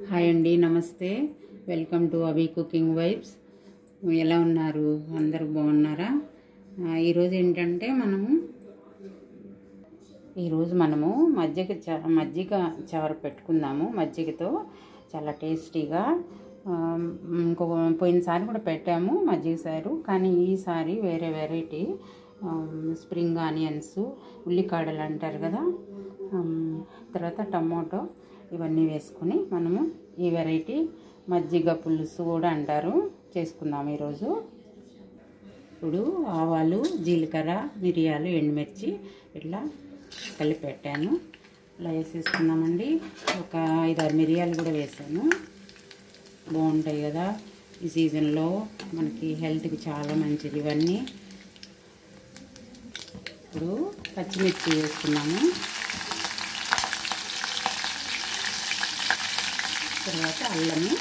Hi అండి, నమస్తే. Welcome to అవి కుకింగ్ వైబ్స్. ఎలా ఉన్నారు? అందరూ బాగున్నారా? ఈరోజు ఏంటంటే ఈరోజు మనము మజ్జిగ చారు పెట్టుకుందాము. మజ్జిగతో చాలా టేస్టీగా. పోయినసారి కూడా పెట్టాము మజ్జిగ చారు, కానీ ఈసారి వేరే వెరైటీ. స్ప్రింగ్ ఆనియన్స్, ఉల్లికాడలు అంటారు కదా, తర్వాత టమోటో, ఇవన్నీ వేసుకొని మనము ఈ వెరైటీ మజ్జిగ పులుసు కూడా అంటారు, చేసుకుందాం ఈరోజు. ఇప్పుడు ఆవాలు, జీలకర్ర, మిరియాలు, ఎండుమిర్చి ఇట్లా కలిపి పెట్టాను. ఇలా వేసేసుకుందామండి. ఒక 5-6 మిరియాలు కూడా వేసాను. బాగుంటాయి కదా ఈ సీజన్లో, మనకి హెల్త్కి చాలా మంచిది ఇవన్నీ. ఇప్పుడు పచ్చిమిర్చి వేసుకున్నాము. తర్వాత అల్లము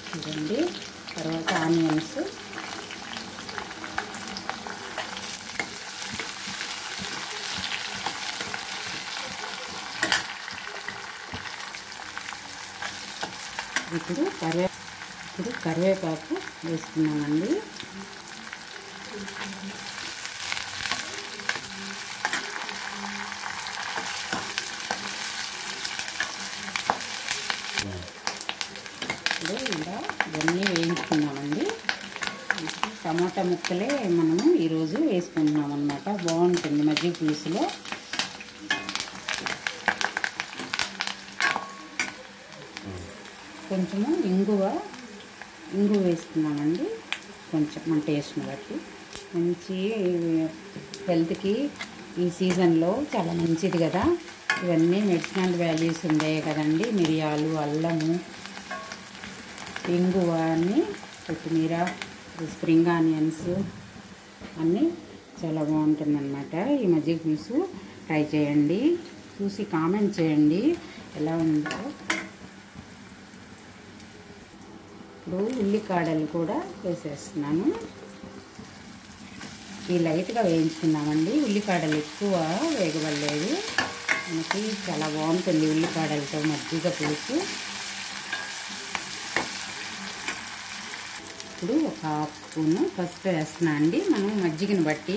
చూడండి, తర్వాత ఆనియన్స్, ఇప్పుడు కరివేపాకు వేసుకున్నామండి. ఇప్పుడు ఇలా ఇవన్నీ వేయించుకున్నామండి. టమాటా ముక్కలే మనము ఈరోజు వేసుకుంటున్నాం అన్నమాట. బాగుంటుంది మజ్జిగ పులుసులో. కొంచెము ఇంగువ వేసుకున్నామండి, కొంచెం మన టేస్ట్ని బట్టి. మంచి హెల్త్కి ఈ సీజన్లో చాలా మంచిది కదా. ఇవన్నీ మెడిసినల్ వాల్యూస్ ఉన్నాయి కదండి. మిరియాలు, అల్లము, ఇంగువ, అన్నీ, కొత్తిమీర, స్ప్రింగ్ ఆనియన్స్ అన్నీ చాలా బాగుంటుందన్నమాట. ఈ మజ్జిగ పులుసు ట్రై చేయండి, చూసి కామెంట్ చేయండి ఎలా ఉందో. ఇప్పుడు ఉల్లికాడలు కూడా వేసేస్తున్నాను. ఈ లైట్గా వేయించుకున్నామండి. ఉల్లికాడలు ఎక్కువ వేగబడలేదు. మనకి చాలా బాగుంటుంది ఉల్లికాడలతో మజ్జిగ పులుసు. ఇప్పుడు ఒక 1/2 స్పూను పసుపు వేస్తున్నా అండి. మనం మజ్జిగను బట్టి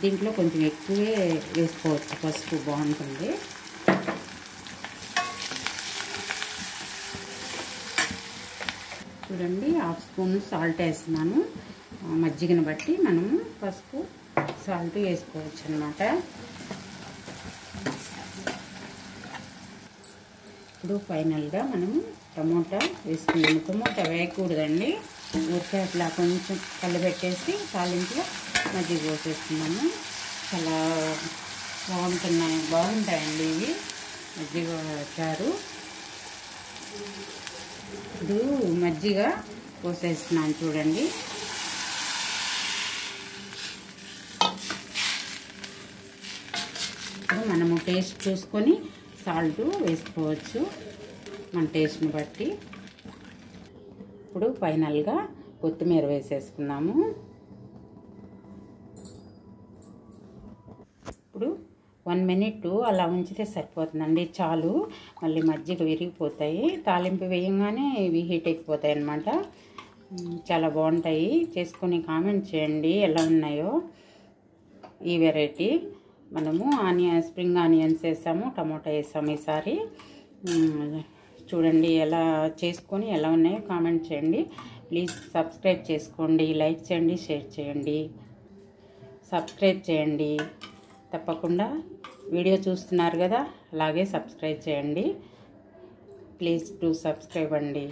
దీంట్లో కొంచెం ఎక్కువే వేసుకోవచ్చు, పసుపు బాగుంటుంది. చూడండి, 1/2 స్పూన్ సాల్ట్ వేస్తున్నాను. మజ్జిగను బట్టి మనము పసుపు, సాల్ట్ వేసుకోవచ్చు అన్నమాట. ఇప్పుడు ఫైనల్గా మనము టమోటా వేసుకున్నాము. టమోటా వేయకూడదండి, ఊరికే అట్లా కొంచెం కలిపెట్టేసి తాలింపులో మజ్జిగ పోసేస్తున్నాము. చాలా బాగుంటాయండి ఇవి మజ్జిగ చారు. ఇప్పుడు మజ్జిగ పోసేస్తున్నాను చూడండి. ఇప్పుడు మనము టేస్ట్ చూసుకొని సాల్ట్ వేసుకోవచ్చు మన టేస్ట్ని బట్టి. ఇప్పుడు ఫైనల్గా కొత్తిమీర వేసేసుకున్నాము. ఇప్పుడు 1 మినిట్ అలా ఉంచితే సరిపోతుందండి, చాలు. మళ్ళీ మజ్జిగ విరిగిపోతాయి. తాలింపు వేయంగానే ఇవి హీట్ అయిపోతాయి అన్నమాట. చాలా బాగుంటాయి. చేసుకొని కామెంట్ చేయండి ఎలా ఉన్నాయో ఈ వెరైటీ. మనము స్ప్రింగ్ ఆనియన్స్ వేసాము, టమోటా వేసాము ఈసారి. చూడండి ఎలా చేసుకొని ఎలా ఉన్నాయో కామెంట్ చేయండి. ప్లీజ్ సబ్స్క్రైబ్ చేసుకోండి, లైక్ చేయండి, షేర్ చేయండి. సబ్స్క్రైబ్ చేయండి తప్పకుండా. వీడియో చూస్తున్నారు కదా, అలాగే సబ్స్క్రైబ్ చేయండి. ప్లీజ్ డు సబ్స్క్రైబ్ అండి.